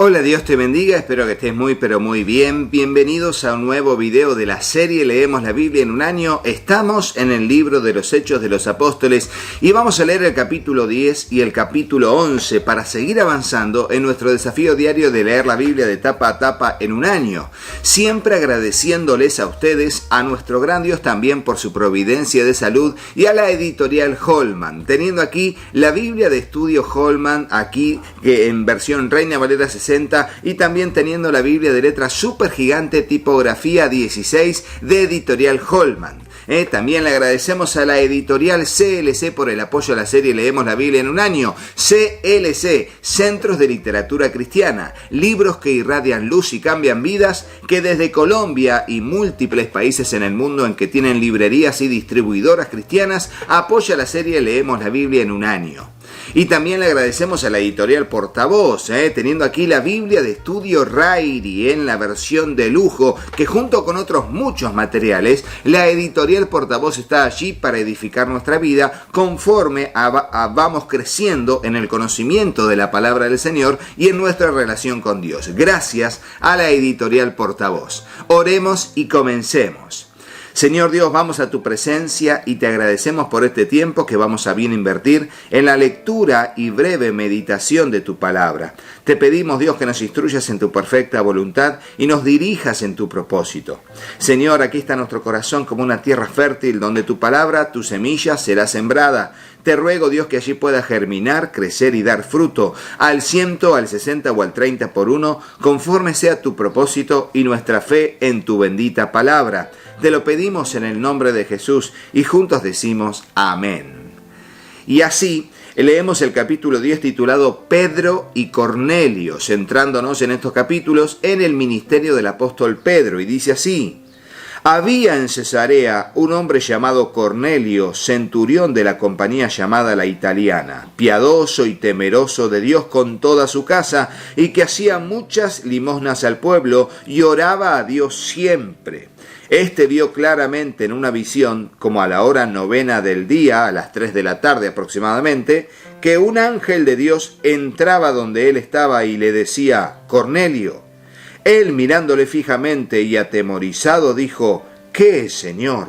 Hola, Dios te bendiga, espero que estés muy pero muy bien. Bienvenidos a un nuevo video de la serie Leemos la Biblia en un año. Estamos en el libro de los Hechos de los Apóstoles y vamos a leer el capítulo 10 y el capítulo 11 para seguir avanzando en nuestro desafío diario de leer la Biblia de tapa a tapa en un año. Siempre agradeciéndoles a ustedes, a nuestro gran Dios también por su providencia de salud y a la editorial Holman, teniendo aquí la Biblia de estudio Holman, aquí en versión Reina Valera 60, y también teniendo la Biblia de letra super gigante tipografía 16 de editorial Holman. También le agradecemos a la editorial CLC por el apoyo a la serie Leemos la Biblia en un año. CLC, Centros de Literatura Cristiana, libros que irradian luz y cambian vidas, que desde Colombia y múltiples países en el mundo en que tienen librerías y distribuidoras cristianas, apoya la serie Leemos la Biblia en un año. Y también le agradecemos a la editorial Portavoz, teniendo aquí la Biblia de estudio Rairi en la versión de lujo, que junto con otros muchos materiales, la editorial Portavoz está allí para edificar nuestra vida conforme vamos creciendo en el conocimiento de la palabra del Señor y en nuestra relación con Dios. Gracias a la editorial Portavoz. Oremos y comencemos. Señor Dios, vamos a tu presencia y te agradecemos por este tiempo que vamos a bien invertir en la lectura y breve meditación de tu palabra. Te pedimos, Dios, que nos instruyas en tu perfecta voluntad y nos dirijas en tu propósito. Señor, aquí está nuestro corazón como una tierra fértil donde tu palabra, tu semilla, será sembrada. Te ruego, Dios, que allí pueda germinar, crecer y dar fruto al 100, al 60 o al 30 por uno, conforme sea tu propósito y nuestra fe en tu bendita palabra. Te lo pedimos en el nombre de Jesús y juntos decimos amén. Y así leemos el capítulo 10 titulado Pedro y Cornelio, centrándonos en estos capítulos en el ministerio del apóstol Pedro, y dice así: Había en Cesarea un hombre llamado Cornelio, centurión de la compañía llamada la Italiana, piadoso y temeroso de Dios con toda su casa, y que hacía muchas limosnas al pueblo y oraba a Dios siempre. Este vio claramente en una visión, como a la hora 9 del día, a las 3 de la tarde aproximadamente, que un ángel de Dios entraba donde él estaba y le decía: Cornelio. Él, mirándole fijamente y atemorizado, dijo: ¿Qué es, Señor?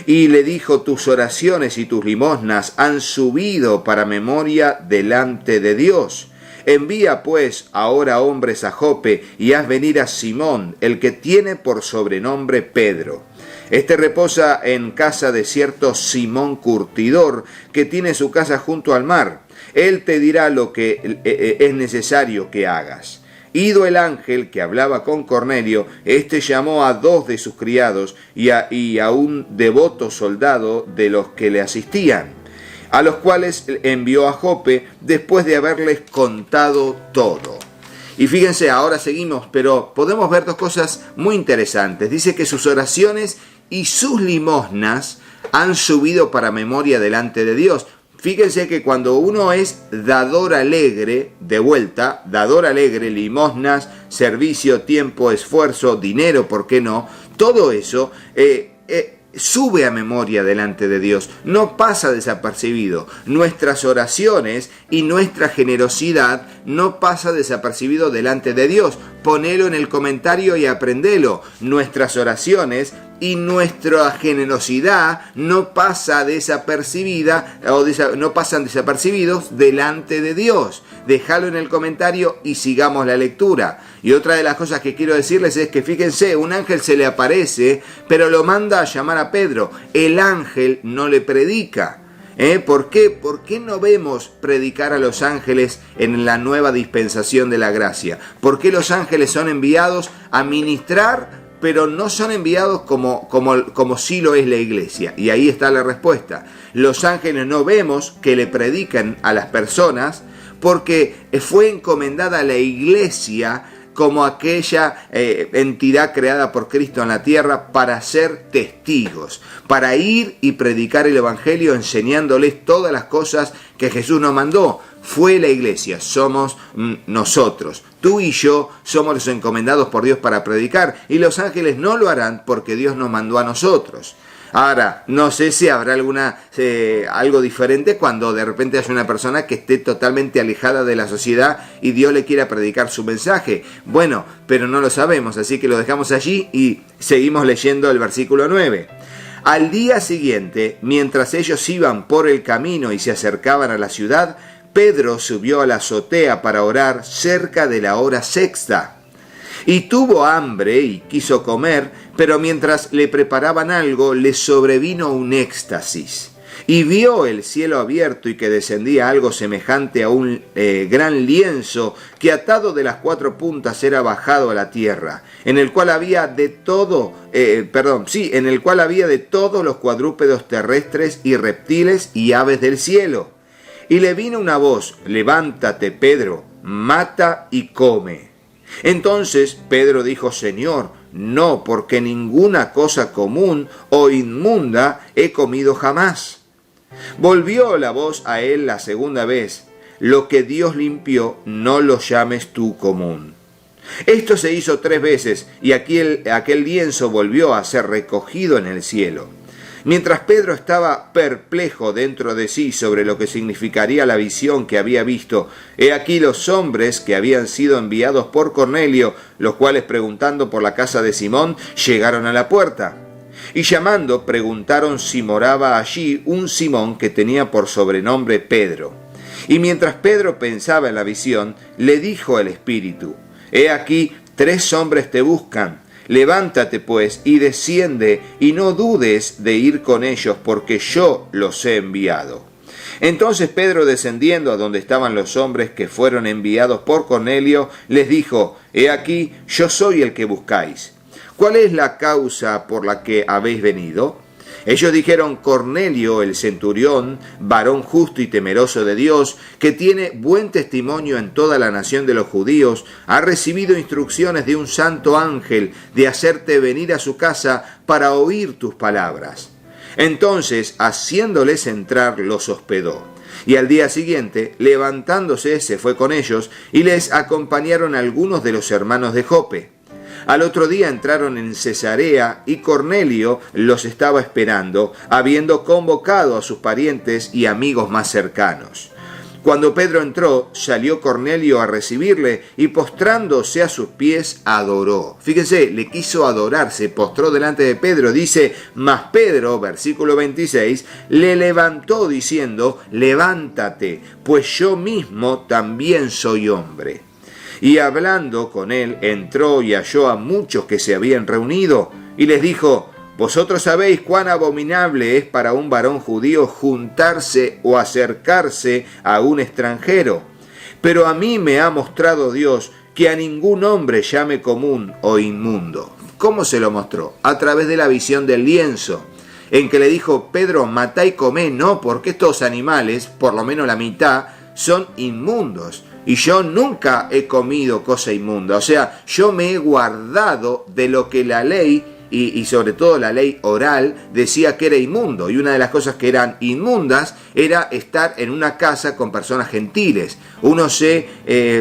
Y le dijo: tus oraciones y tus limosnas han subido para memoria delante de Dios. Envía pues ahora hombres a Jope y haz venir a Simón, el que tiene por sobrenombre Pedro. Este reposa en casa de cierto Simón Curtidor, que tiene su casa junto al mar. Él te dirá lo que es necesario que hagas. Ido el ángel que hablaba con Cornelio, éste llamó a 2 de sus criados y a un devoto soldado de los que le asistían, a los cuales envió a Jope después de haberles contado todo. Y fíjense, ahora seguimos, pero podemos ver dos cosas muy interesantes. Dice que sus oraciones y sus limosnas han subido para memoria delante de Dios. Fíjense que cuando uno es dador alegre, de vuelta, dador alegre, limosnas, servicio, tiempo, esfuerzo, dinero, ¿por qué no? Todo eso sube a memoria delante de Dios, no pasa desapercibido. Nuestras oraciones y nuestra generosidad no pasa desapercibido delante de Dios. Ponelo en el comentario y aprendelo. Nuestras oraciones y nuestra generosidad no pasa desapercibida no pasan desapercibidos delante de Dios. Déjalo en el comentario y sigamos la lectura. Y otra de las cosas que quiero decirles es que fíjense, un ángel se le aparece, pero lo manda a llamar a Pedro. El ángel no le predica. ¿Por qué? ¿Por qué no vemos predicar a los ángeles en la nueva dispensación de la gracia? ¿Por qué los ángeles son enviados a ministrar, pero no son enviados como sí lo es la iglesia? Y ahí está la respuesta. Los ángeles no vemos que le predican a las personas porque fue encomendada a la iglesia como aquella entidad creada por Cristo en la tierra para ser testigos, para ir y predicar el evangelio enseñándoles todas las cosas que Jesús nos mandó. Fue la iglesia, somos nosotros. Tú y yo somos los encomendados por Dios para predicar, y los ángeles no lo harán porque Dios nos mandó a nosotros. Ahora, no sé si habrá algo diferente cuando de repente haya una persona que esté totalmente alejada de la sociedad y Dios le quiera predicar su mensaje. Bueno, pero no lo sabemos, así que lo dejamos allí y seguimos leyendo el versículo 9. Al día siguiente, mientras ellos iban por el camino y se acercaban a la ciudad, Pedro subió a la azotea para orar cerca de la hora sexta. Y tuvo hambre y quiso comer, pero mientras le preparaban algo, le sobrevino un éxtasis. Y vio el cielo abierto y que descendía algo semejante a un gran lienzo que atado de las 4 puntas era bajado a la tierra, en el cual había de todo, en el cual había de todos los cuadrúpedos terrestres y reptiles y aves del cielo. Y le vino una voz: levántate, Pedro, mata y come. Entonces Pedro dijo: Señor, no, porque ninguna cosa común o inmunda he comido jamás. Volvió la voz a él la segunda vez: lo que Dios limpió, no lo llames tú común. Esto se hizo 3 veces, y aquel lienzo volvió a ser recogido en el cielo. Mientras Pedro estaba perplejo dentro de sí sobre lo que significaría la visión que había visto, he aquí los hombres que habían sido enviados por Cornelio, los cuales, preguntando por la casa de Simón, llegaron a la puerta. Y llamando, preguntaron si moraba allí un Simón que tenía por sobrenombre Pedro. Y mientras Pedro pensaba en la visión, le dijo el Espíritu: he aquí 3 hombres te buscan. Levántate pues y desciende, y no dudes de ir con ellos, porque yo los he enviado. Entonces Pedro, descendiendo a donde estaban los hombres que fueron enviados por Cornelio, les dijo: he aquí, yo soy el que buscáis. ¿Cuál es la causa por la que habéis venido? Ellos dijeron: Cornelio, el centurión, varón justo y temeroso de Dios, que tiene buen testimonio en toda la nación de los judíos, ha recibido instrucciones de un santo ángel de hacerte venir a su casa para oír tus palabras. Entonces, haciéndoles entrar, los hospedó. Y al día siguiente, levantándose, se fue con ellos, y les acompañaron algunos de los hermanos de Jope. Al otro día entraron en Cesarea y Cornelio los estaba esperando, habiendo convocado a sus parientes y amigos más cercanos. Cuando Pedro entró, salió Cornelio a recibirle y postrándose a sus pies adoró. Fíjense, le quiso adorar, se postró delante de Pedro. Dice: mas Pedro, versículo 26, le levantó diciendo: levántate, pues yo mismo también soy hombre. Y hablando con él, entró y halló a muchos que se habían reunido, y les dijo: vosotros sabéis cuán abominable es para un varón judío juntarse o acercarse a un extranjero. Pero a mí me ha mostrado Dios que a ningún hombre llame común o inmundo. ¿Cómo se lo mostró? A través de la visión del lienzo, en que le dijo: Pedro, matá y comé, no, porque estos animales, por lo menos la mitad, son inmundos. Y yo nunca he comido cosa inmunda. O sea, yo me he guardado de lo que la ley, y sobre todo la ley oral, decía que era inmundo. Y una de las cosas que eran inmundas era estar en una casa con personas gentiles. Uno se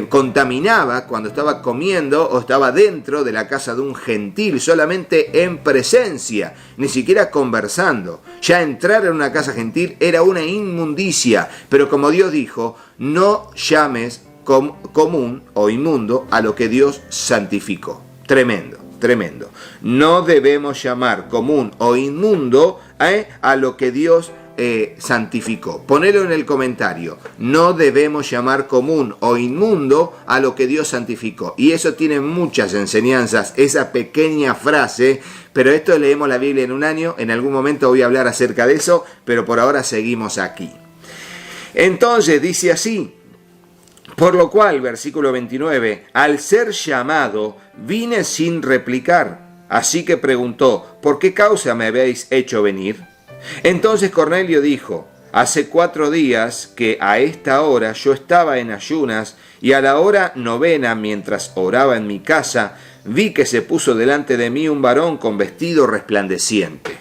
contaminaba cuando estaba comiendo o estaba dentro de la casa de un gentil, solamente en presencia, ni siquiera conversando. Ya entrar en una casa gentil era una inmundicia. Pero como Dios dijo, no llames común o inmundo a lo que Dios santificó. Tremendo, tremendo. No debemos llamar común o inmundo a lo que Dios santificó. Ponelo en el comentario. No debemos llamar común o inmundo a lo que Dios santificó. Y eso tiene muchas enseñanzas, esa pequeña frase. Pero esto leemos la Biblia en un año. En algún momento voy a hablar acerca de eso, pero por ahora seguimos aquí. Entonces dice así: por lo cual, versículo 29, al ser llamado, vine sin replicar. Así que preguntó: ¿por qué causa me habéis hecho venir? Entonces Cornelio dijo: hace 4 días que a esta hora yo estaba en ayunas, y a la hora 9, mientras oraba en mi casa, vi que se puso delante de mí un varón con vestido resplandeciente.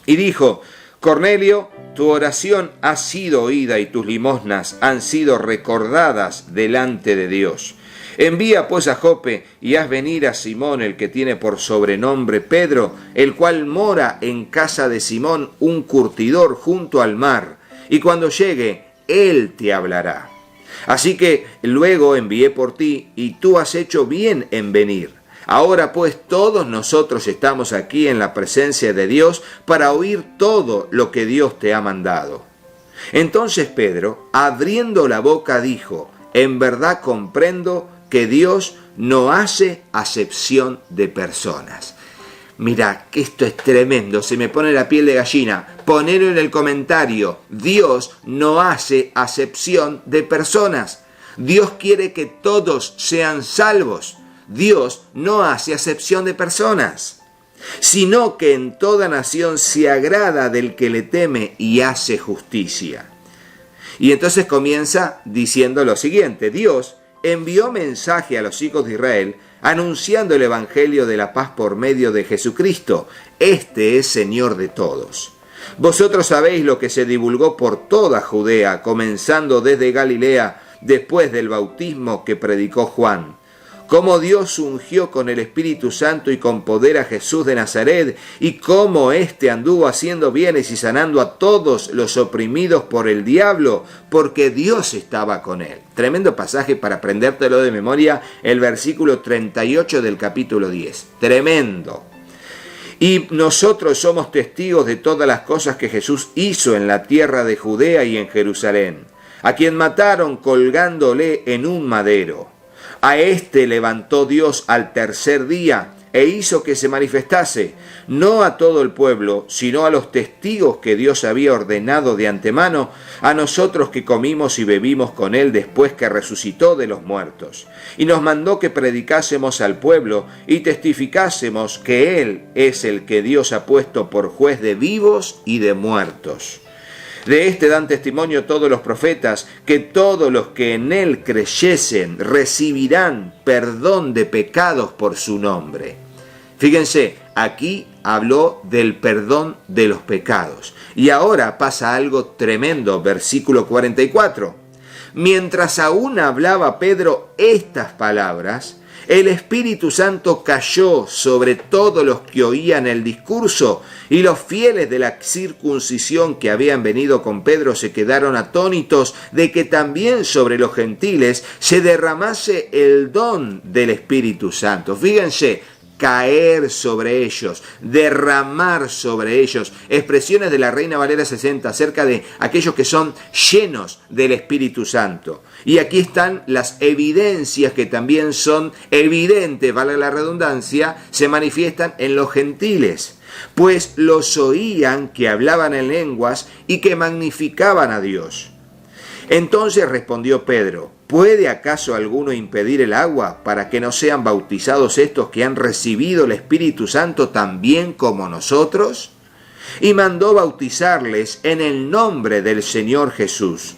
Y dijo: Cornelio, tu oración ha sido oída y tus limosnas han sido recordadas delante de Dios. Envía pues a Jope y haz venir a Simón, el que tiene por sobrenombre Pedro, el cual mora en casa de Simón, un curtidor junto al mar, y cuando llegue, él te hablará. Así que luego envié por ti, y tú has hecho bien en venir. Ahora pues todos nosotros estamos aquí en la presencia de Dios para oír todo lo que Dios te ha mandado. Entonces Pedro, abriendo la boca, dijo: en verdad comprendo que Dios no hace acepción de personas. Mirá, que esto es tremendo, se me pone la piel de gallina. Ponelo en el comentario: Dios no hace acepción de personas. Dios quiere que todos sean salvos. Dios no hace acepción de personas, sino que en toda nación se agrada del que le teme y hace justicia. Y entonces comienza diciendo lo siguiente: Dios envió mensaje a los hijos de Israel anunciando el evangelio de la paz por medio de Jesucristo. Este es Señor de todos. Vosotros sabéis lo que se divulgó por toda Judea, comenzando desde Galilea, después del bautismo que predicó Juan, cómo Dios ungió con el Espíritu Santo y con poder a Jesús de Nazaret, y cómo éste anduvo haciendo bienes y sanando a todos los oprimidos por el diablo, porque Dios estaba con él. Tremendo pasaje para aprendértelo de memoria, el versículo 38 del capítulo 10. Tremendo. Y nosotros somos testigos de todas las cosas que Jesús hizo en la tierra de Judea y en Jerusalén, a quien mataron colgándole en un madero. A éste levantó Dios al tercer día e hizo que se manifestase, no a todo el pueblo, sino a los testigos que Dios había ordenado de antemano, a nosotros que comimos y bebimos con él después que resucitó de los muertos. Y nos mandó que predicásemos al pueblo y testificásemos que él es el que Dios ha puesto por juez de vivos y de muertos. De este dan testimonio todos los profetas, que todos los que en él creyesen recibirán perdón de pecados por su nombre. Fíjense, aquí habló del perdón de los pecados. Y ahora pasa algo tremendo, versículo 44. Mientras aún hablaba Pedro estas palabras, el Espíritu Santo cayó sobre todos los que oían el discurso, y los fieles de la circuncisión que habían venido con Pedro se quedaron atónitos de que también sobre los gentiles se derramase el don del Espíritu Santo. Fíjense, caer sobre ellos, derramar sobre ellos, expresiones de la Reina Valera 60 acerca de aquellos que son llenos del Espíritu Santo. Y aquí están las evidencias que también son evidentes, vale la redundancia, se manifiestan en los gentiles, pues los oían que hablaban en lenguas y que magnificaban a Dios. Entonces respondió Pedro: ¿puede acaso alguno impedir el agua para que no sean bautizados estos que han recibido el Espíritu Santo también como nosotros? Y mandó bautizarles en el nombre del Señor Jesús.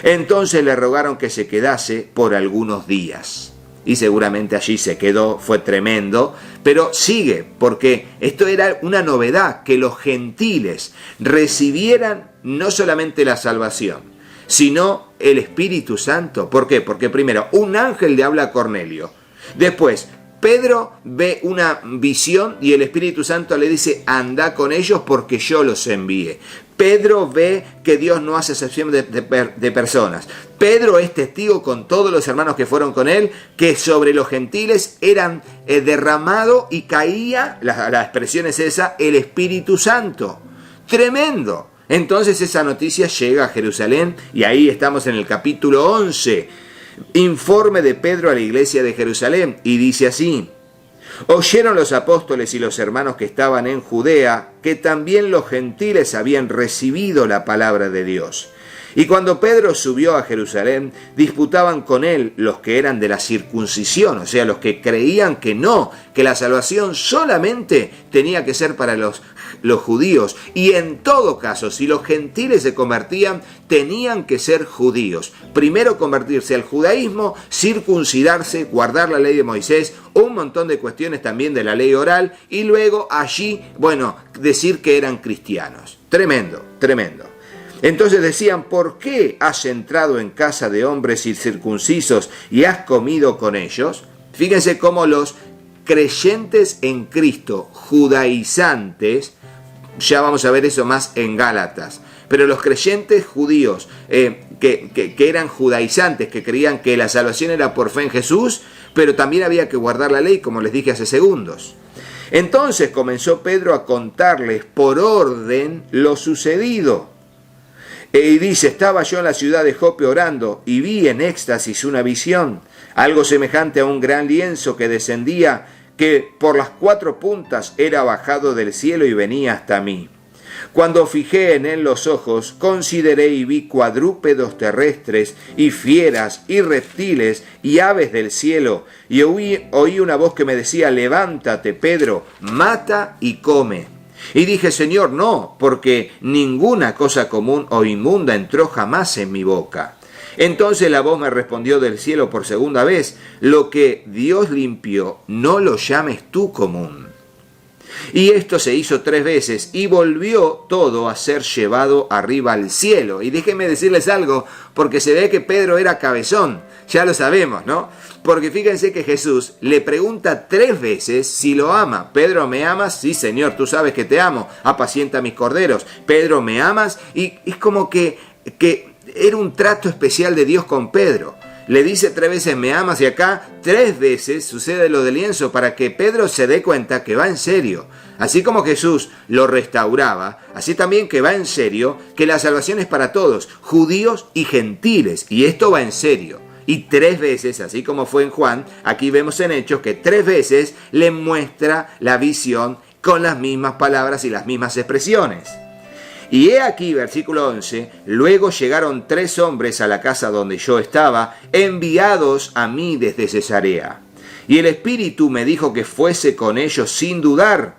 Entonces le rogaron que se quedase por algunos días. Y seguramente allí se quedó, fue tremendo, pero sigue, porque esto era una novedad, que los gentiles recibieran no solamente la salvación, sino el Espíritu Santo. ¿Por qué? Porque primero, un ángel le habla a Cornelio. Después, Pedro ve una visión y el Espíritu Santo le dice: anda con ellos porque yo los envié. Pedro ve que Dios no hace excepción de personas. Pedro es testigo con todos los hermanos que fueron con él, que sobre los gentiles eran derramado y caía, la expresión es esa, el Espíritu Santo. Tremendo. Entonces esa noticia llega a Jerusalén y ahí estamos en el capítulo 11. Informe de Pedro a la iglesia de Jerusalén, y dice así: oyeron los apóstoles y los hermanos que estaban en Judea que también los gentiles habían recibido la palabra de Dios. Y cuando Pedro subió a Jerusalén, disputaban con él los que eran de la circuncisión, o sea, los que creían que la salvación solamente tenía que ser para los judíos. Y en todo caso, si los gentiles se convertían, tenían que ser judíos. Primero convertirse al judaísmo, circuncidarse, guardar la ley de Moisés, un montón de cuestiones también de la ley oral, y luego allí, decir que eran cristianos. Tremendo, tremendo. Entonces decían, ¿por qué has entrado en casa de hombres incircuncisos y has comido con ellos? Fíjense cómo los creyentes en Cristo, judaizantes, ya vamos a ver eso más en Gálatas, pero los creyentes judíos que eran judaizantes, que creían que la salvación era por fe en Jesús, pero también había que guardar la ley, como les dije hace segundos. Entonces comenzó Pedro a contarles por orden lo sucedido. Y dice, estaba yo en la ciudad de Jope orando y vi en éxtasis una visión, algo semejante a un gran lienzo que descendía, que por las 4 puntas era bajado del cielo y venía hasta mí. Cuando fijé en él los ojos, consideré y vi cuadrúpedos terrestres y fieras y reptiles y aves del cielo, y oí una voz que me decía, levántate, Pedro, mata y come. Y dije, Señor, no, porque ninguna cosa común o inmunda entró jamás en mi boca. Entonces la voz me respondió del cielo por segunda vez, lo que Dios limpió, no lo llames tú común. Y esto se hizo 3 veces y volvió todo a ser llevado arriba al cielo. Y déjenme decirles algo, porque se ve que Pedro era cabezón, ya lo sabemos, ¿no? Porque fíjense que Jesús le pregunta 3 veces si lo ama. Pedro, ¿me amas? Sí, Señor, tú sabes que te amo. Apacienta mis corderos. Pedro, ¿me amas? Y es como que era un trato especial de Dios con Pedro. Le dice 3 veces, ¿me amas? Y acá 3 veces sucede lo del lienzo para que Pedro se dé cuenta que va en serio. Así como Jesús lo restauraba, así también que va en serio, que la salvación es para todos, judíos y gentiles. Y esto va en serio. Y 3 veces, así como fue en Juan, aquí vemos en Hechos que 3 veces le muestra la visión con las mismas palabras y las mismas expresiones. Y he aquí, versículo 11, luego llegaron 3 hombres a la casa donde yo estaba, enviados a mí desde Cesarea. Y el Espíritu me dijo que fuese con ellos sin dudar.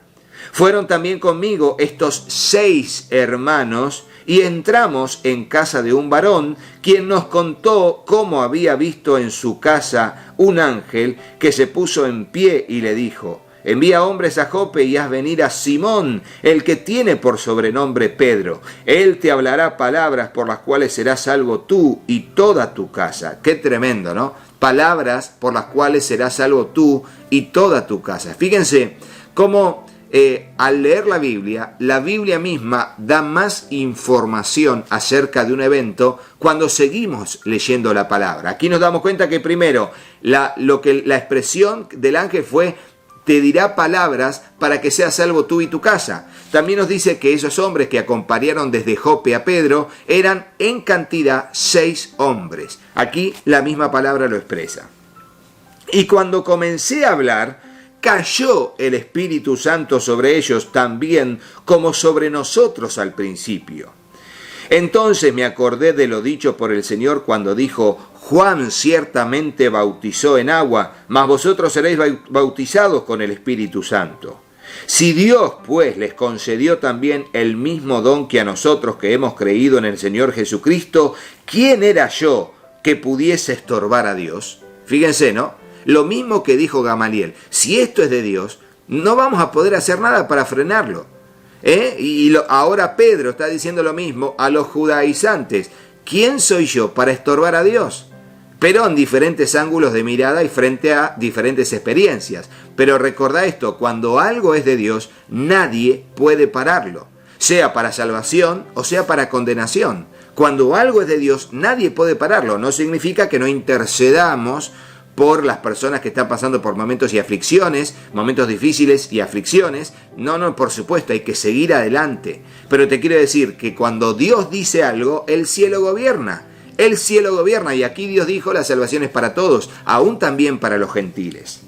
Fueron también conmigo estos 6 hermanos, y entramos en casa de un varón, quien nos contó cómo había visto en su casa un ángel que se puso en pie y le dijo, envía hombres a Jope y haz venir a Simón, el que tiene por sobrenombre Pedro. Él te hablará palabras por las cuales serás salvo tú y toda tu casa. Qué tremendo, ¿no? Palabras por las cuales serás salvo tú y toda tu casa. Fíjense cómo al leer la Biblia misma da más información acerca de un evento cuando seguimos leyendo la palabra. Aquí nos damos cuenta que primero la expresión del ángel fue, te dirá palabras para que seas salvo tú y tu casa. También nos dice que esos hombres que acompañaron desde Jope a Pedro eran en cantidad 6 hombres. Aquí la misma palabra lo expresa. Y cuando comencé a hablar, cayó el Espíritu Santo sobre ellos también como sobre nosotros al principio. Entonces me acordé de lo dicho por el Señor cuando dijo, Juan ciertamente bautizó en agua, mas vosotros seréis bautizados con el Espíritu Santo. Si Dios, pues, les concedió también el mismo don que a nosotros que hemos creído en el Señor Jesucristo, ¿quién era yo que pudiese estorbar a Dios? Fíjense, ¿no? Lo mismo que dijo Gamaliel, si esto es de Dios, no vamos a poder hacer nada para frenarlo. Ahora Pedro está diciendo lo mismo a los judaizantes. ¿Quién soy yo para estorbar a Dios? Pero en diferentes ángulos de mirada y frente a diferentes experiencias. Pero recordá esto, cuando algo es de Dios, nadie puede pararlo, sea para salvación o sea para condenación. Cuando algo es de Dios, nadie puede pararlo. No significa que no intercedamos por las personas que están pasando por momentos y aflicciones, momentos difíciles y aflicciones. No, por supuesto, hay que seguir adelante. Pero te quiero decir que cuando Dios dice algo, el cielo gobierna. El cielo gobierna y aquí Dios dijo, la salvación es para todos, aún también para los gentiles.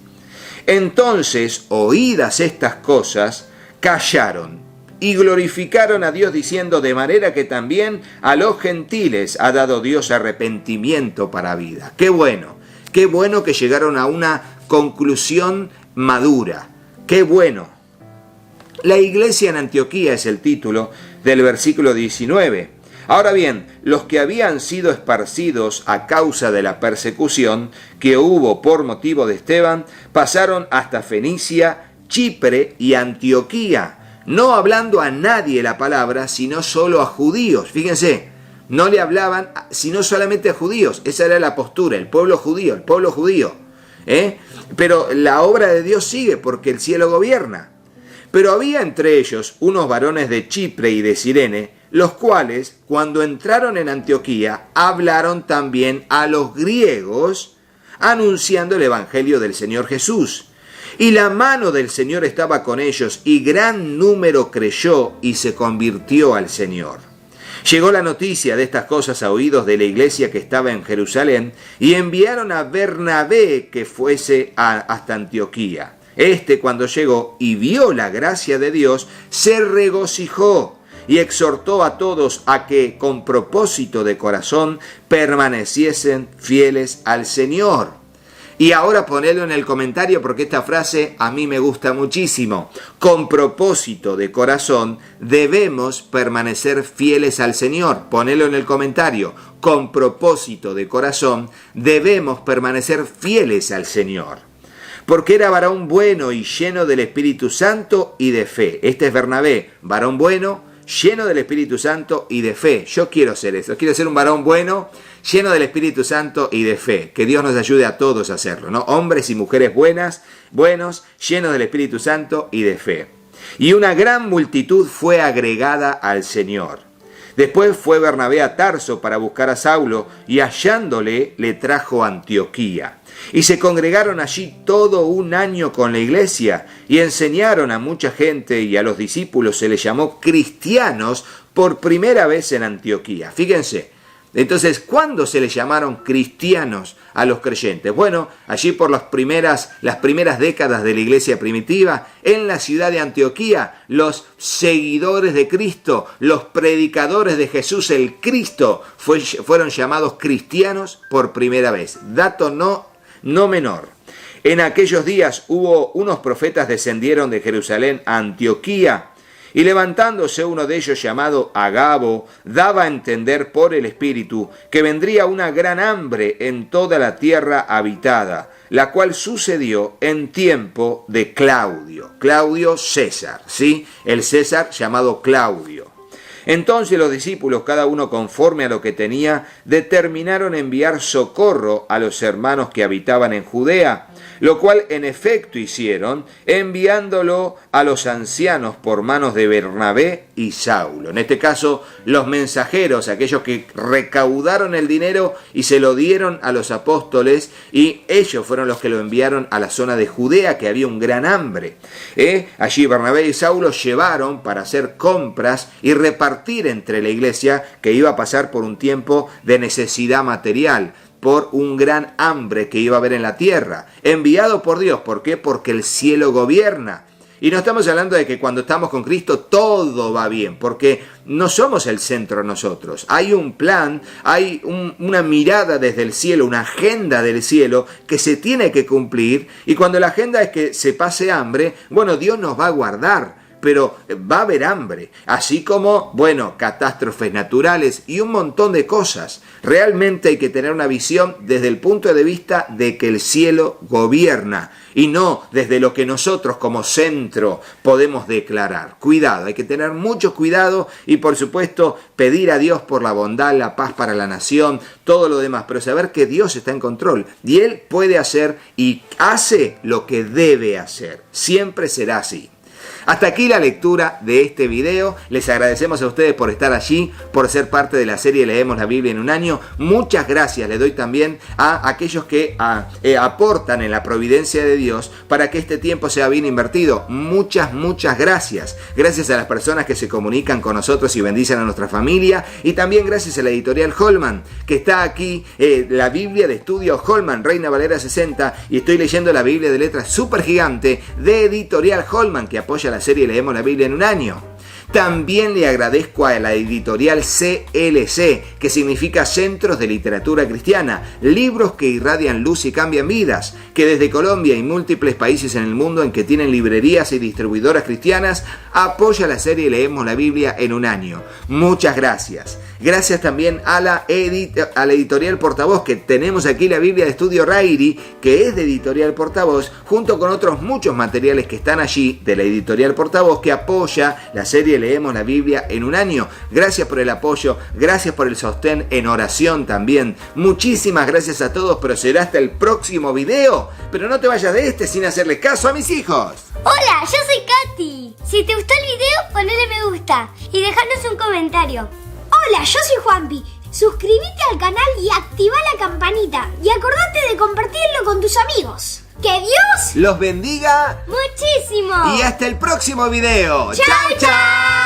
Entonces, oídas estas cosas, callaron y glorificaron a Dios diciendo, de manera que también a los gentiles ha dado Dios arrepentimiento para vida. ¡Qué bueno! Qué bueno que llegaron a una conclusión madura. ¡Qué bueno! La iglesia en Antioquía es el título del versículo 19. Ahora bien, los que habían sido esparcidos a causa de la persecución que hubo por motivo de Esteban, pasaron hasta Fenicia, Chipre y Antioquía, no hablando a nadie la palabra, sino solo a judíos. Fíjense, no le hablaban sino solamente a judíos. Esa era la postura, el pueblo judío. Pero la obra de Dios sigue porque el cielo gobierna. Pero había entre ellos unos varones de Chipre y de Cirene, los cuales, cuando entraron en Antioquía, hablaron también a los griegos, anunciando el evangelio del Señor Jesús. Y la mano del Señor estaba con ellos, y gran número creyó y se convirtió al Señor. Llegó la noticia de estas cosas a oídos de la iglesia que estaba en Jerusalén, y enviaron a Bernabé que fuese hasta Antioquía. Cuando llegó y vio la gracia de Dios, se regocijó y exhortó a todos a que, con propósito de corazón, permaneciesen fieles al Señor. Y ahora ponelo en el comentario porque esta frase a mí me gusta muchísimo. Con propósito de corazón debemos permanecer fieles al Señor. Ponelo en el comentario. Con propósito de corazón debemos permanecer fieles al Señor. Porque era varón bueno y lleno del Espíritu Santo y de fe. Este es Bernabé, varón bueno, lleno del Espíritu Santo y de fe. Yo quiero ser eso, quiero ser un varón bueno, lleno del Espíritu Santo y de fe. Que Dios nos ayude a todos a hacerlo, ¿no? Hombres y mujeres buenos, llenos del Espíritu Santo y de fe. Y una gran multitud fue agregada al Señor. Después fue Bernabé a Tarso para buscar a Saulo, y hallándole le trajo a Antioquía. Y se congregaron allí todo un año con la iglesia, y enseñaron a mucha gente, y a los discípulos se les llamó cristianos por primera vez en Antioquía. Fíjense, entonces, ¿cuándo se les llamaron cristianos a los creyentes? Bueno, allí por las primeras décadas de la iglesia primitiva, en la ciudad de Antioquía, los seguidores de Cristo, los predicadores de Jesús el Cristo, fueron llamados cristianos por primera vez. Dato no menor. En aquellos días hubo unos profetas descendieron de Jerusalén a Antioquía, y levantándose uno de ellos llamado Agabo, daba a entender por el Espíritu que vendría una gran hambre en toda la tierra habitada, la cual sucedió en tiempo de Claudio César, ¿sí? El César llamado Claudio. Entonces los discípulos, cada uno conforme a lo que tenía, determinaron enviar socorro a los hermanos que habitaban en Judea, lo cual en efecto hicieron, enviándolo a los ancianos por manos de Bernabé y Saulo. En este caso, los mensajeros, aquellos que recaudaron el dinero y se lo dieron a los apóstoles, y ellos fueron los que lo enviaron a la zona de Judea, que había un gran hambre. Allí Bernabé y Saulo llevaron para hacer compras y repartir entre la iglesia, que iba a pasar por un tiempo de necesidad material, por un gran hambre que iba a haber en la tierra, enviado por Dios. ¿Por qué? Porque el cielo gobierna. Y no estamos hablando de que cuando estamos con Cristo todo va bien, porque no somos el centro nosotros. Hay un plan, hay una mirada desde el cielo, una agenda del cielo que se tiene que cumplir, y cuando la agenda es que se pase hambre, bueno, Dios nos va a guardar. Pero va a haber hambre, así como, catástrofes naturales y un montón de cosas. Realmente hay que tener una visión desde el punto de vista de que el cielo gobierna y no desde lo que nosotros como centro podemos declarar. Cuidado, hay que tener mucho cuidado y por supuesto pedir a Dios por la bondad, la paz para la nación, todo lo demás, pero saber que Dios está en control y Él puede hacer y hace lo que debe hacer. Siempre será así. Hasta aquí la lectura de este video. Les agradecemos a ustedes por estar allí, por ser parte de la serie Leemos la Biblia en un año. Muchas gracias le doy también a aquellos que aportan en la providencia de Dios para que este tiempo sea bien invertido. Muchas gracias. Gracias a las personas que se comunican con nosotros y bendicen a nuestra familia. Y también gracias a la editorial Holman, que está aquí, la Biblia de estudio Holman, Reina Valera 60. Y estoy leyendo la Biblia de letras súper gigante de editorial Holman, que apoya la serie Leemos la Biblia en un año. También le agradezco a la editorial CLC, que significa Centros de Literatura Cristiana, libros que irradian luz y cambian vidas, que desde Colombia y múltiples países en el mundo en que tienen librerías y distribuidoras cristianas, apoya la serie Leemos la Biblia en un año. Muchas gracias. Gracias también a la editorial Portavoz, que tenemos aquí la Biblia de Estudio Rairi, que es de editorial Portavoz, junto con otros muchos materiales que están allí de la editorial Portavoz, que apoya la serie Leemos la Biblia en un año. Gracias por el apoyo, gracias por el sostén en oración también. Muchísimas gracias a todos, pero será hasta el próximo video. Pero no te vayas de este sin hacerle caso a mis hijos. Hola, yo soy Katy. Si te gustó el video, ponle me gusta y dejanos un comentario. Hola, yo soy Juanpi. Suscríbete al canal y activa la campanita. Y acordate de compartirlo con tus amigos. ¡Que Dios los bendiga muchísimo! y hasta el próximo video. ¡Chao, chao!